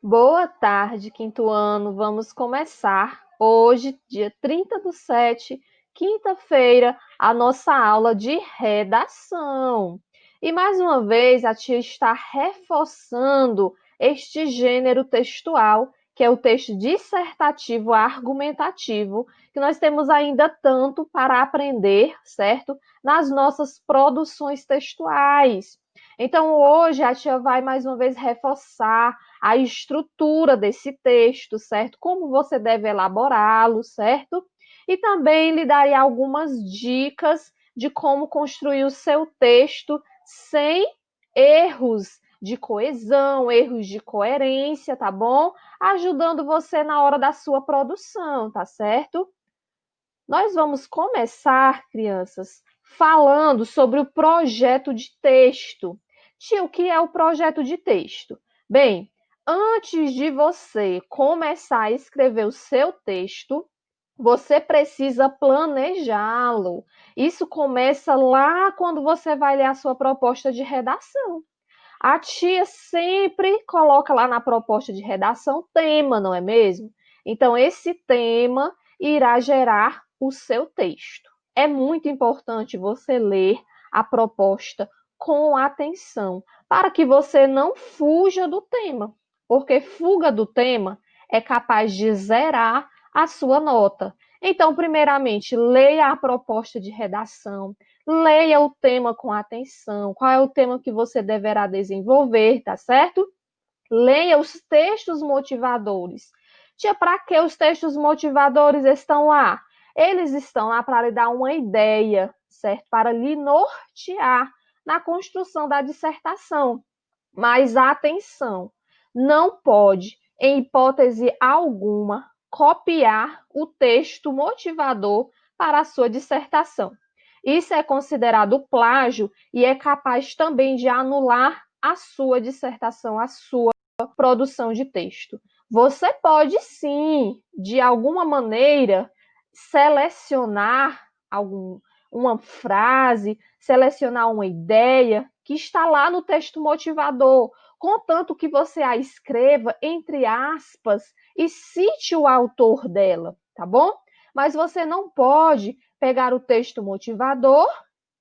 Boa tarde, quinto ano. Vamos começar hoje, dia 30/7, quinta-feira, a nossa aula de redação. E mais uma vez, a tia está reforçando este gênero textual, que é o texto dissertativo argumentativo, que nós temos ainda tanto para aprender, certo? Nas nossas produções textuais. Então, hoje a tia vai mais uma vez reforçar a estrutura desse texto, certo? Como você deve elaborá-lo, certo? E também lhe darei algumas dicas de como construir o seu texto sem erros de coesão, erros de coerência, tá bom? Ajudando você na hora da sua produção, tá certo? Nós vamos começar, crianças, falando sobre o projeto de texto. Tia, o que é o projeto de texto? Bem, antes de você começar a escrever o seu texto, você precisa planejá-lo. Isso começa lá quando você vai ler a sua proposta de redação. A tia sempre coloca lá na proposta de redação tema, não é mesmo? Então, esse tema irá gerar o seu texto. É muito importante você ler a proposta com atenção, para que você não fuja do tema, porque fuga do tema é capaz de zerar a sua nota. Então, primeiramente, leia a proposta de redação, leia o tema com atenção, qual é o tema que você deverá desenvolver, tá certo? Leia os textos motivadores. Tia, para que os textos motivadores estão lá? Eles estão lá para lhe dar uma ideia, certo? Para lhe nortear na construção da dissertação. Mas atenção, não pode, em hipótese alguma, copiar o texto motivador para a sua dissertação. Isso é considerado plágio e é capaz também de anular a sua dissertação, a sua produção de texto. Você pode sim, de alguma maneira, selecionar uma frase, selecionar uma ideia que está lá no texto motivador, contanto que você a escreva entre aspas e cite o autor dela, tá bom? Mas você não pode pegar o texto motivador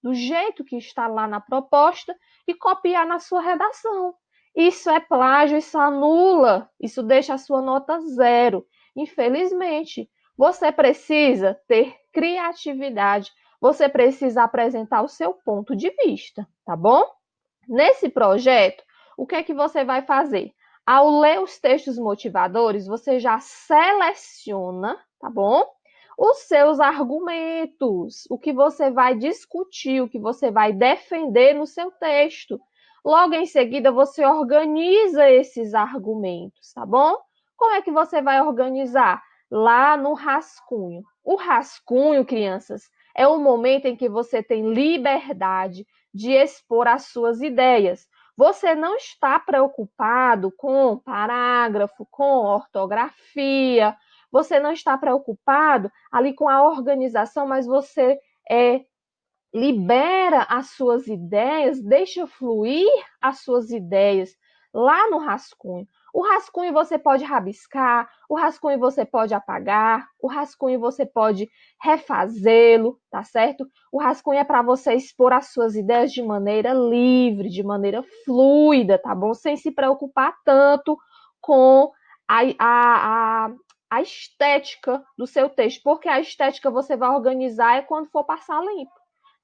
do jeito que está lá na proposta e copiar na sua redação. Isso é plágio, isso anula, isso deixa a sua nota zero. Infelizmente, você precisa ter criatividade, você precisa apresentar o seu ponto de vista, tá bom? Nesse projeto, o que é que você vai fazer? Ao ler os textos motivadores, você já seleciona, tá bom? Os seus argumentos, o que você vai discutir, o que você vai defender no seu texto. Logo em seguida, você organiza esses argumentos, tá bom? Como é que você vai organizar? Lá no rascunho. O rascunho, crianças, é o momento em que você tem liberdade de expor as suas ideias. Você não está preocupado com parágrafo, com ortografia, você não está preocupado ali com a organização, mas você libera as suas ideias, deixa fluir as suas ideias lá no rascunho. O rascunho você pode rabiscar, o rascunho você pode apagar, o rascunho você pode refazê-lo, tá certo? O rascunho é para você expor as suas ideias de maneira livre, de maneira fluida, tá bom? Sem se preocupar tanto com a, a, a, a estética do seu texto, porque a estética você vai organizar é quando for passar limpo,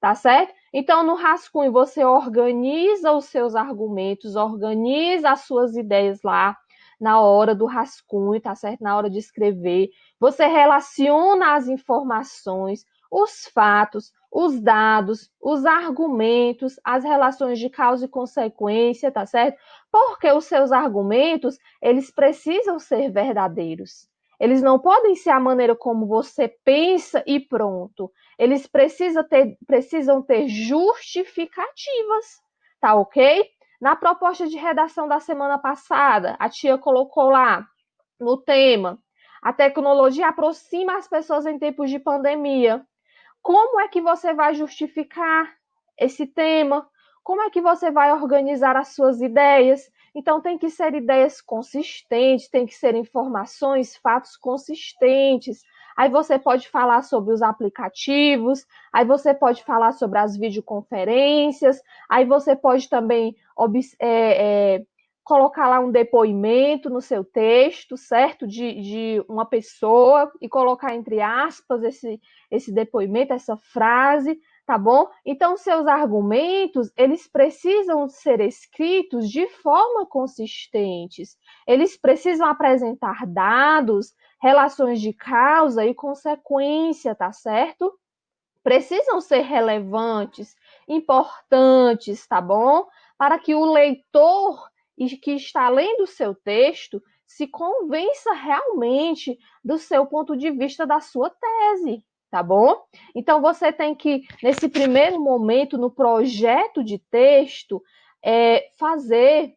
tá certo? Então, no rascunho, você organiza os seus argumentos, organiza as suas ideias lá na hora do rascunho, tá certo? Na hora de escrever. Você relaciona as informações, os fatos, os dados, os argumentos, as relações de causa e consequência, tá certo? Porque os seus argumentos, eles precisam ser verdadeiros. Eles não podem ser a maneira como você pensa e pronto. Eles precisam ter justificativas, tá ok? Na proposta de redação da semana passada, a tia colocou lá no tema: a tecnologia aproxima as pessoas em tempos de pandemia. Como é que você vai justificar esse tema? Como é que você vai organizar as suas ideias? Então, tem que ser ideias consistentes, tem que ser informações, fatos consistentes. Aí você pode falar sobre os aplicativos, aí você pode falar sobre as videoconferências, aí você pode também colocar lá um depoimento no seu texto, certo? De uma pessoa e colocar entre aspas esse depoimento, essa frase, tá bom? Então, seus argumentos, eles precisam ser escritos de forma consistentes. Eles precisam apresentar dados, relações de causa e consequência, tá certo? Precisam ser relevantes, importantes, tá bom? Para que o leitor que está lendo o seu texto se convença realmente do seu ponto de vista da sua tese, tá bom? Então você tem que, nesse primeiro momento, no projeto de texto, fazer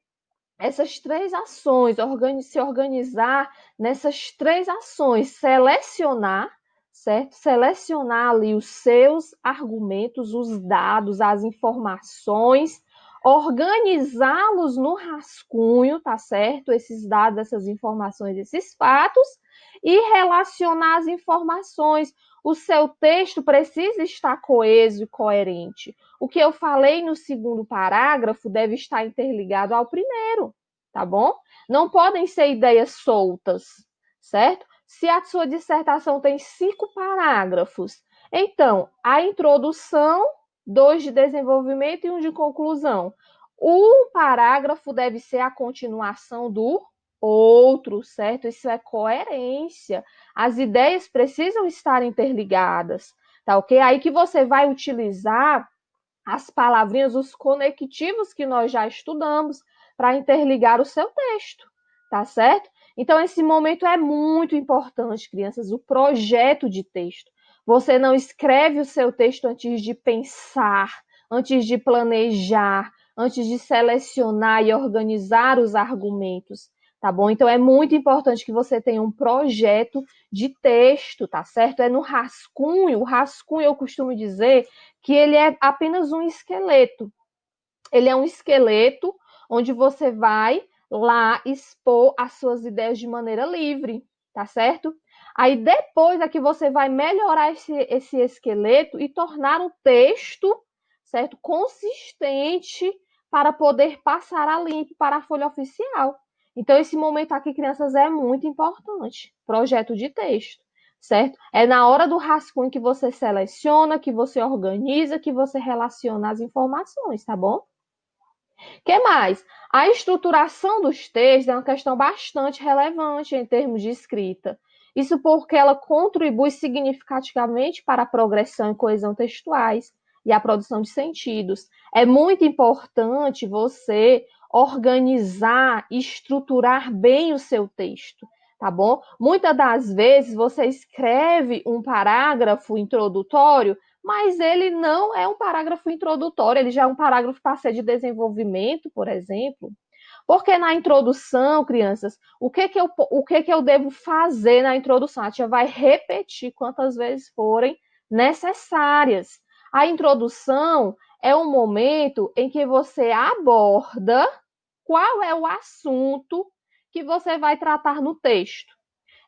essas três ações, se organizar nessas três ações, selecionar, certo? Selecionar ali os seus argumentos, os dados, as informações, organizá-los no rascunho, tá certo? Esses dados, essas informações, esses fatos, e relacionar as informações. O seu texto precisa estar coeso e coerente. O que eu falei no segundo parágrafo deve estar interligado ao primeiro, tá bom? Não podem ser ideias soltas, certo? Se a sua dissertação tem 5 parágrafos, então, a introdução, 2 de desenvolvimento e 1 de conclusão. O parágrafo deve ser a continuação do outro, certo? Isso é coerência. As ideias precisam estar interligadas, tá ok? Aí que você vai utilizar as palavrinhas, os conectivos que nós já estudamos para interligar o seu texto, tá certo? Então, esse momento é muito importante, crianças, o projeto de texto. Você não escreve o seu texto antes de pensar, antes de planejar, antes de selecionar e organizar os argumentos, tá bom? Então, é muito importante que você tenha um projeto de texto, tá certo? É no rascunho, o rascunho eu costumo dizer que ele é apenas um esqueleto. Ele é um esqueleto onde você vai lá expor as suas ideias de maneira livre, tá certo? Aí depois é que você vai melhorar esse esqueleto e tornar o texto, certo? Consistente para poder passar a limpo para a folha oficial. Então, esse momento aqui, crianças, é muito importante. Projeto de texto, certo? É na hora do rascunho que você seleciona, que você organiza, que você relaciona as informações, tá bom? Que mais? A estruturação dos textos é uma questão bastante relevante em termos de escrita. Isso porque ela contribui significativamente para a progressão e coesão textuais e a produção de sentidos. É muito importante você organizar, estruturar bem o seu texto, tá bom? Muitas das vezes você escreve um parágrafo introdutório, mas ele não é um parágrafo introdutório, ele já é um parágrafo para ser de desenvolvimento, por exemplo. Porque na introdução, crianças, o que eu devo fazer na introdução? A tia vai repetir quantas vezes forem necessárias. A introdução é um momento em que você aborda qual é o assunto que você vai tratar no texto.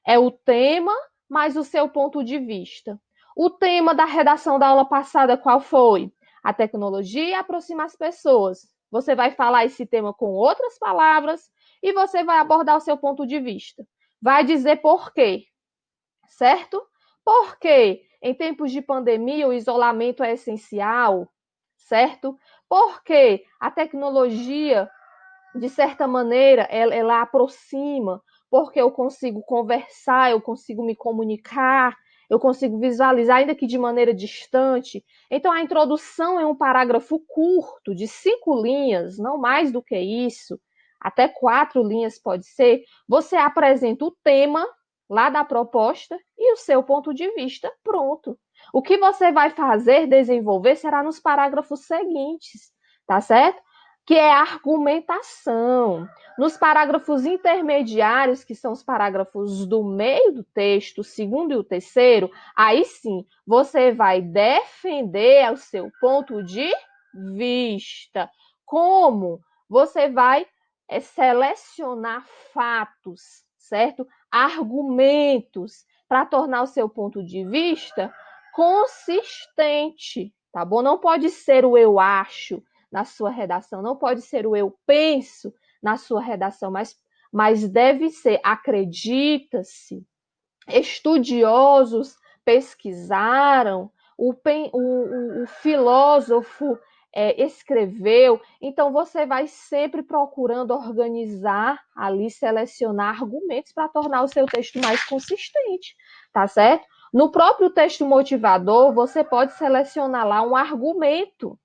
É o tema, mais o seu ponto de vista. O tema da redação da aula passada qual foi? A tecnologia aproxima as pessoas. Você vai falar esse tema com outras palavras e você vai abordar o seu ponto de vista. Vai dizer por quê, certo? Porque em tempos de pandemia o isolamento é essencial, certo? Porque a tecnologia, de certa maneira, ela aproxima, porque eu consigo conversar, eu consigo me comunicar, eu consigo visualizar, ainda que de maneira distante. Então, a introdução é um parágrafo curto, de 5 linhas, não mais do que isso, até 4 linhas pode ser. Você apresenta o tema lá da proposta e o seu ponto de vista, pronto. O que você vai fazer, desenvolver, será nos parágrafos seguintes, tá certo? Que é a argumentação. Nos parágrafos intermediários, que são os parágrafos do meio do texto, o segundo e o terceiro, aí sim, você vai defender o seu ponto de vista. Como? Você vai é selecionar fatos, certo? Argumentos para tornar o seu ponto de vista consistente, tá bom? Não pode ser o eu acho na sua redação, não pode ser o eu penso na sua redação, mas deve ser, acredita-se, estudiosos pesquisaram, o filósofo escreveu, então você vai sempre procurando organizar ali, selecionar argumentos para tornar o seu texto mais consistente, tá certo? No próprio texto motivador, você pode selecionar lá um argumento,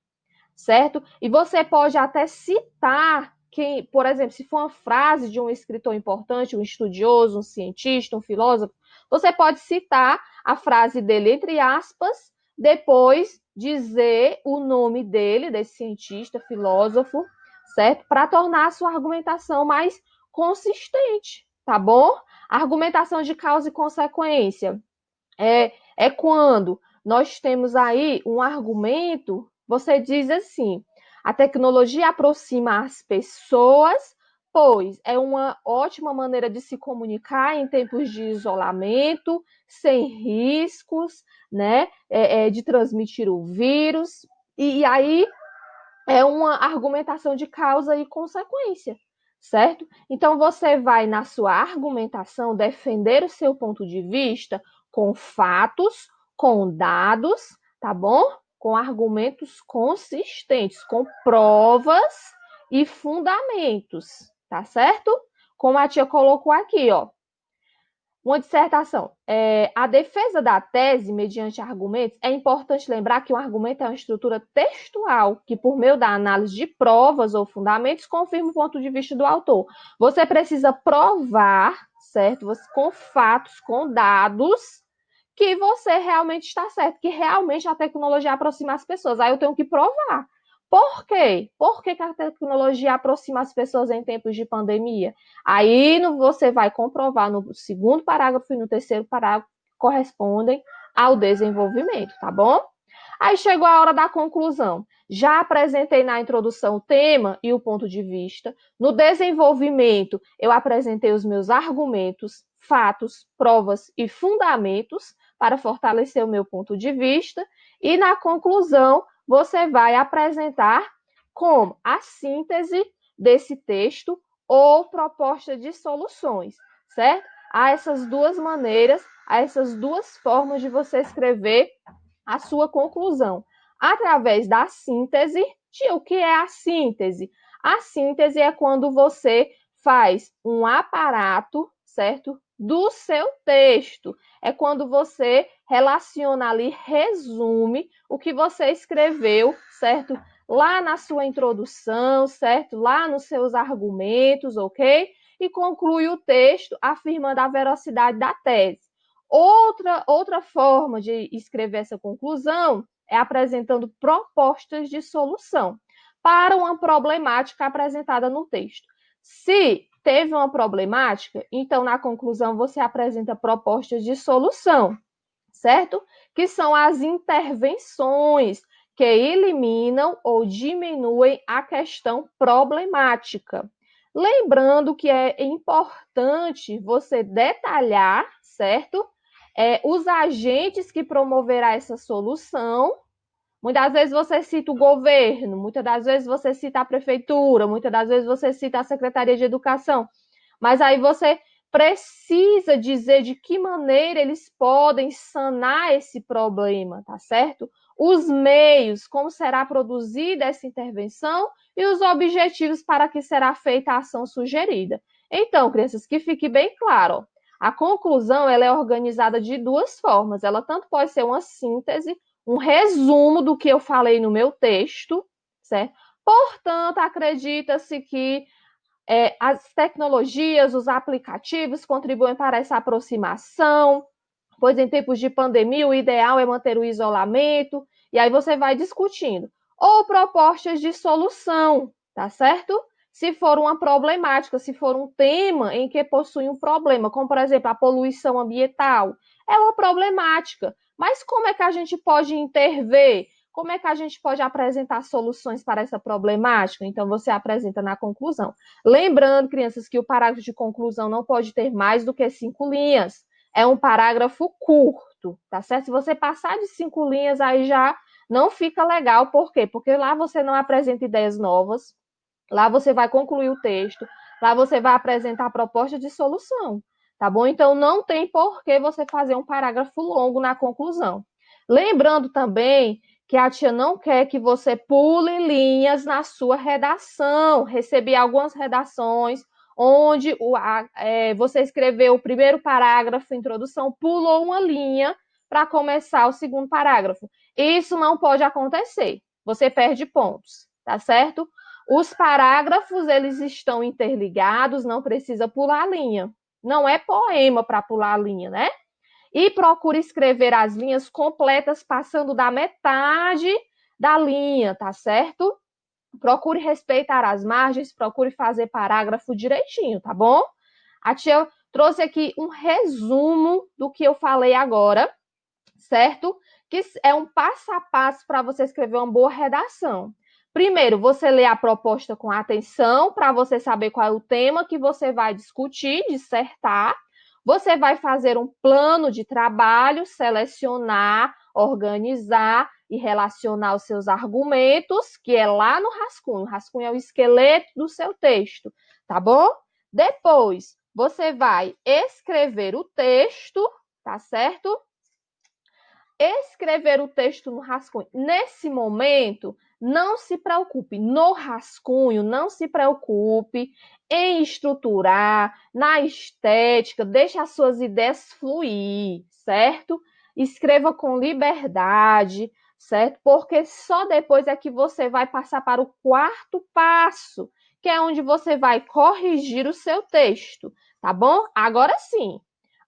certo? E você pode até citar quem, por exemplo, se for uma frase de um escritor importante, um estudioso, um cientista, um filósofo, você pode citar a frase dele entre aspas, depois dizer o nome dele, desse cientista, filósofo, certo? Para tornar a sua argumentação mais consistente, tá bom? A argumentação de causa e consequência é quando nós temos aí um argumento, você diz assim, a tecnologia aproxima as pessoas, pois é uma ótima maneira de se comunicar em tempos de isolamento, sem riscos, né, de transmitir o vírus, e aí é uma argumentação de causa e consequência, certo? Então você vai, na sua argumentação, defender o seu ponto de vista com fatos, com dados, tá bom? Com argumentos consistentes, com provas e fundamentos, tá certo? Como a tia colocou aqui, ó. Uma dissertação. A defesa da tese, mediante argumentos, é importante lembrar que um argumento é uma estrutura textual, que, por meio da análise de provas ou fundamentos, confirma o ponto de vista do autor. Você precisa provar, certo? Com fatos, com dados, que você realmente está certo, que realmente a tecnologia aproxima as pessoas. Aí eu tenho que provar. Por quê? Por que a tecnologia aproxima as pessoas em tempos de pandemia? Aí você vai comprovar no segundo parágrafo e no terceiro parágrafo que correspondem ao desenvolvimento, tá bom? Aí chegou a hora da conclusão. Já apresentei na introdução o tema e o ponto de vista. No desenvolvimento, eu apresentei os meus argumentos, fatos, provas e fundamentos para fortalecer o meu ponto de vista. E na conclusão, você vai apresentar como a síntese desse texto ou proposta de soluções, certo? Há essas duas maneiras, há essas duas formas de você escrever a sua conclusão. Através da síntese, o que é a síntese? A síntese é quando você faz um aparato, certo? Do seu texto. É quando você relaciona ali, resume o que você escreveu, certo? Lá na sua introdução, certo? Lá nos seus argumentos, ok? E conclui o texto afirmando a veracidade da tese. Outra forma de escrever essa conclusão é apresentando propostas de solução para uma problemática apresentada no texto. Se teve uma problemática, então na conclusão você apresenta propostas de solução, certo? Que são as intervenções que eliminam ou diminuem a questão problemática. Lembrando que é importante você detalhar, certo? Os agentes que promoverá essa solução. Muitas vezes você cita o governo, muitas das vezes você cita a prefeitura, muitas das vezes você cita a Secretaria de Educação. Mas aí você precisa dizer de que maneira eles podem sanar esse problema, tá certo? Os meios, como será produzida essa intervenção e os objetivos para que será feita a ação sugerida. Então, crianças, que fique bem claro, ó, a conclusão ela é organizada de duas formas. Ela tanto pode ser uma síntese, um resumo do que eu falei no meu texto, certo? Portanto, acredita-se que as tecnologias, os aplicativos contribuem para essa aproximação, pois em tempos de pandemia o ideal é manter o isolamento, e aí você vai discutindo. Ou propostas de solução, tá certo? Se for uma problemática, se for um tema em que possui um problema, como por exemplo a poluição ambiental, é uma problemática. Mas como é que a gente pode intervir? como é que a gente pode apresentar soluções para essa problemática? Então, você apresenta na conclusão. Lembrando, crianças, que o parágrafo de conclusão não pode ter mais do que 5 linhas. É um parágrafo curto, tá certo? Se você passar de 5 linhas, aí já não fica legal. Por quê? Porque lá você não apresenta ideias novas, lá você vai concluir o texto, lá você vai apresentar a proposta de solução, tá bom? Então, não tem por que você fazer um parágrafo longo na conclusão. Lembrando também que a tia não quer que você pule linhas na sua redação. Recebi algumas redações onde você escreveu o primeiro parágrafo, introdução, pulou uma linha para começar o segundo parágrafo. Isso não pode acontecer. Você perde pontos, tá certo? Os parágrafos, eles estão interligados, não precisa pular a linha. Não é poema para pular a linha, né? E procure escrever as linhas completas, passando da metade da linha, tá certo? Procure respeitar as margens, procure fazer parágrafo direitinho, tá bom? A tia trouxe aqui um resumo do que eu falei agora, certo? Que é um passo a passo para você escrever uma boa redação. Primeiro, você lê a proposta com atenção para você saber qual é o tema que você vai discutir, dissertar. Você vai fazer um plano de trabalho, selecionar, organizar e relacionar os seus argumentos, que é lá no rascunho. O rascunho é o esqueleto do seu texto, tá bom? Depois, você vai escrever o texto, tá certo? Escrever o texto no rascunho. Nesse momento, não se preocupe no rascunho, não se preocupe em estruturar, na estética, deixe as suas ideias fluir, certo? Escreva com liberdade, certo? Porque só depois é que você vai passar para o quarto passo, que é onde você vai corrigir o seu texto, tá bom? Agora sim,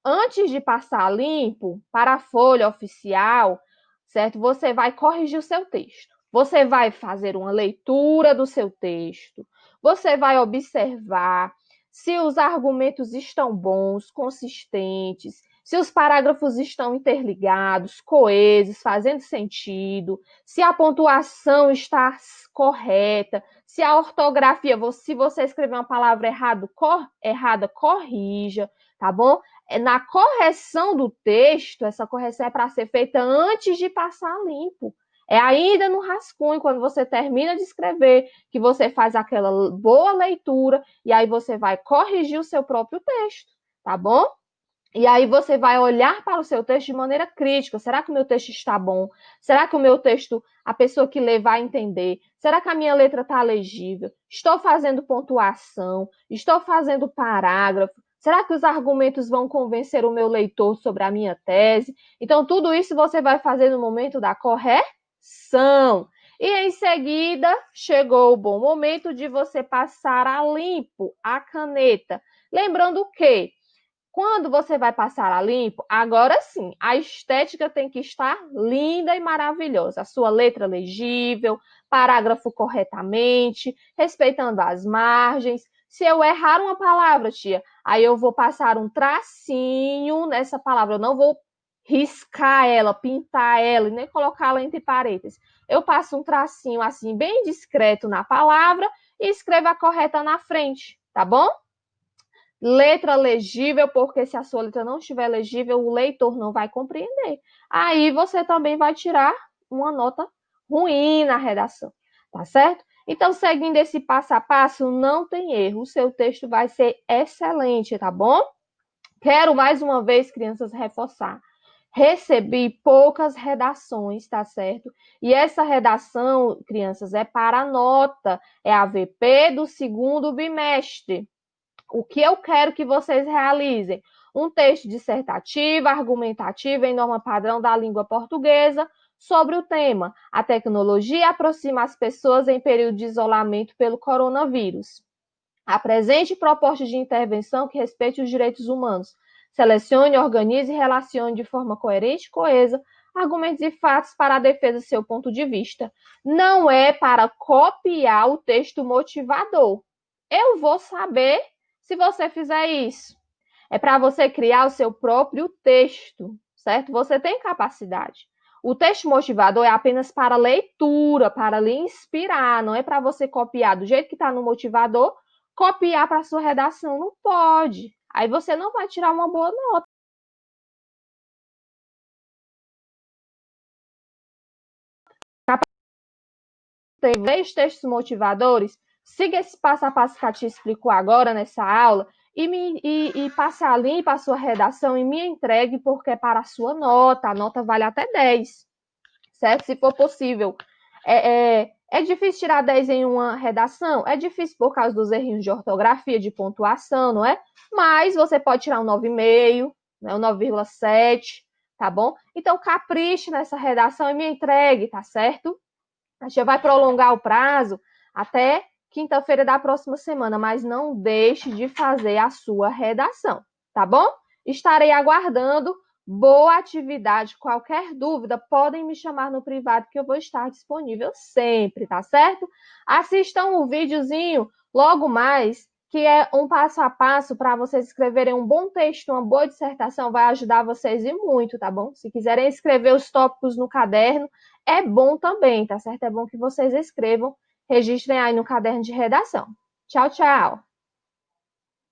antes de passar limpo para a folha oficial, certo? Você vai corrigir o seu texto. Você vai fazer uma leitura do seu texto. Você vai observar se os argumentos estão bons, consistentes, se os parágrafos estão interligados, coesos, fazendo sentido, se a pontuação está correta, se a ortografia, se você escrever uma palavra errada, corrija, tá bom? Na correção do texto, essa correção é para ser feita antes de passar limpo. É ainda no rascunho, quando você termina de escrever, que você faz aquela boa leitura e aí você vai corrigir o seu próprio texto, tá bom? E aí você vai olhar para o seu texto de maneira crítica. Será que o meu texto está bom? Será que o meu texto, a pessoa que lê vai entender? Será que a minha letra está legível? Estou fazendo pontuação? Estou fazendo parágrafo? Será que os argumentos vão convencer o meu leitor sobre a minha tese? Então, tudo isso você vai fazer no momento da correção. E em seguida, chegou o bom momento de você passar a limpo a caneta. Lembrando que quando você vai passar a limpo, agora sim, a estética tem que estar linda e maravilhosa. A sua letra legível, parágrafo corretamente, respeitando as margens. Se eu errar uma palavra, tia, aí eu vou passar um tracinho nessa palavra. Eu não vou riscar ela, pintar ela e nem colocá-la entre parênteses. Eu passo um tracinho assim, bem discreto na palavra e escrevo a correta na frente, tá bom? Letra legível, porque se a sua letra não estiver legível, o leitor não vai compreender. Aí você também vai tirar uma nota ruim na redação, tá certo? Então, seguindo esse passo a passo, não tem erro. O seu texto vai ser excelente, tá bom? Quero mais uma vez, crianças, reforçar. Recebi poucas redações, tá certo? E essa redação, crianças, é para nota, é a VP do segundo bimestre. O que eu quero que vocês realizem? Um texto dissertativo, argumentativo em norma padrão da língua portuguesa sobre o tema: a tecnologia aproxima as pessoas em período de isolamento pelo coronavírus. Apresente propostas de intervenção que respeite os direitos humanos. Selecione, organize e relacione de forma coerente e coesa argumentos e fatos para a defesa do seu ponto de vista. Não é para copiar o texto motivador. Eu vou saber se você fizer isso. É para você criar o seu próprio texto, certo? Você tem capacidade. O texto motivador é apenas para leitura, para lhe inspirar, não é para você copiar do jeito que está no motivador, copiar para a sua redação, não pode. Aí você não vai tirar uma boa nota. Tem três textos motivadores, siga esse passo a passo que a te explicou agora nessa aula e passe a limpo a sua redação e me entregue, porque é para a sua nota. A nota vale até 10, certo? Se for possível. É difícil tirar 10 em uma redação? É difícil por causa dos errinhos de ortografia, de pontuação, não é? Mas você pode tirar um 9,5, né, um 9,7, tá bom? Então, capriche nessa redação e me entregue, tá certo? A gente vai prolongar o prazo até quinta-feira da próxima semana, mas não deixe de fazer a sua redação, tá bom? Estarei aguardando. Boa atividade. Qualquer dúvida, podem me chamar no privado que eu vou estar disponível sempre, tá certo? Assistam o videozinho logo mais, que é um passo a passo para vocês escreverem um bom texto, uma boa dissertação, vai ajudar vocês e muito, tá bom? Se quiserem escrever os tópicos no caderno, é bom também, tá certo? É bom que vocês escrevam, registrem aí no caderno de redação. Tchau, tchau!